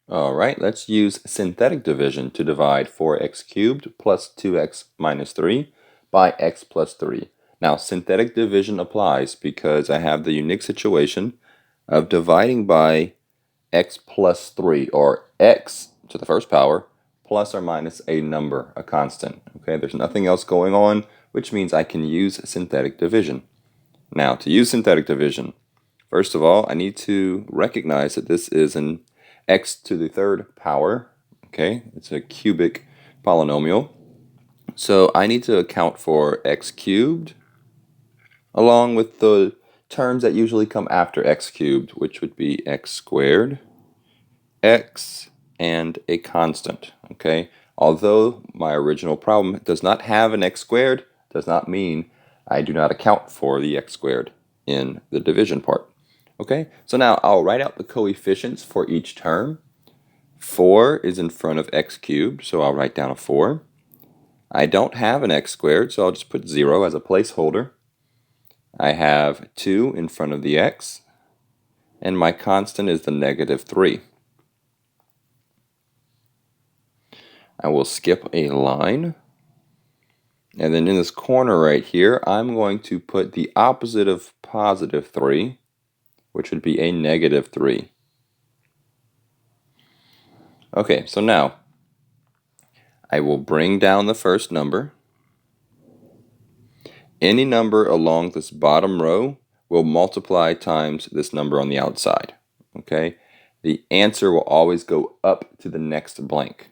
All right, let's use synthetic division to divide 4x cubed plus 2x minus 3 by x plus 3. Now, synthetic division applies because I have the unique situation of dividing by x plus 3, or x to the first power, plus or minus a number, a constant. Okay, there's nothing else going on, which means I can use synthetic division. Now, to use synthetic division, first of all, I need to recognize that this is an x to the third power. Okay, it's a cubic polynomial. So I need to account for x cubed along with the terms that usually come after x cubed, which would be x squared, x, and a constant. Okay, although my original problem does not have an x squared, does not mean I do not account for the x squared in the division part. Okay, so now I'll write out the coefficients for each term. 4 is in front of x cubed, so I'll write down a 4. I don't have an x squared, so I'll just put 0 as a placeholder. I have 2 in front of the x, and my constant is the negative 3. I will skip a line, and then in this corner right here, I'm going to put the opposite of positive 3, which would be a negative 3. Okay, so now I will bring down the first number. Any number along this bottom row will multiply times this number on the outside. Okay, the answer will always go up to the next blank.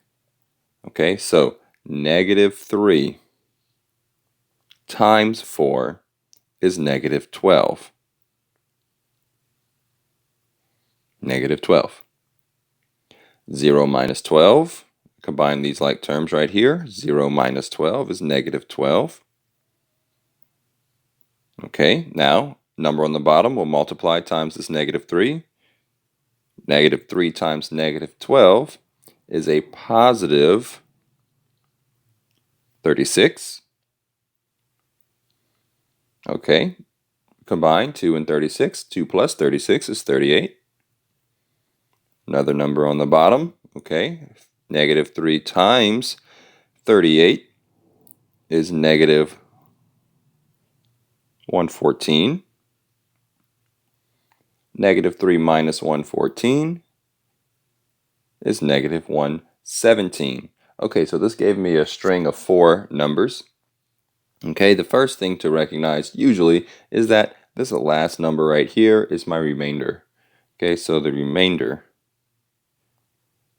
Okay, so negative 3 times 4 is negative 12. Negative 12. 0 minus 12, combine these like terms right here. 0 minus 12 is negative 12. Okay, now number on the bottom will multiply times this negative 3. Negative 3 times negative 12 is a positive 36. Okay, combine 2 and 36. 2 plus 36 is 38. Another number on the bottom. Okay, negative 3 times 38 is negative 114. Negative 3 minus 114 is negative 117. Okay, so this gave me a string of 4 numbers. Okay, the first thing to recognize usually is that this last number right here is my remainder. Okay, so the remainder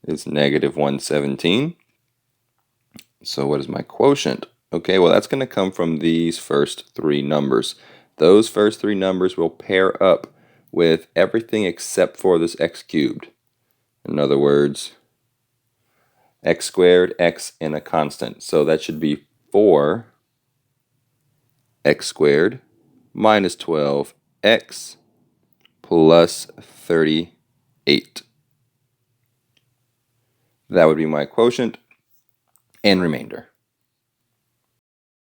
is negative 117. So what is my quotient? Okay, well that's going to come from these first 3 numbers. Those first 3 numbers will pair up with everything except for this x cubed. In other words, x squared, x, and a constant. So that should be 4 x squared minus 12x plus 38. That would be my quotient and remainder.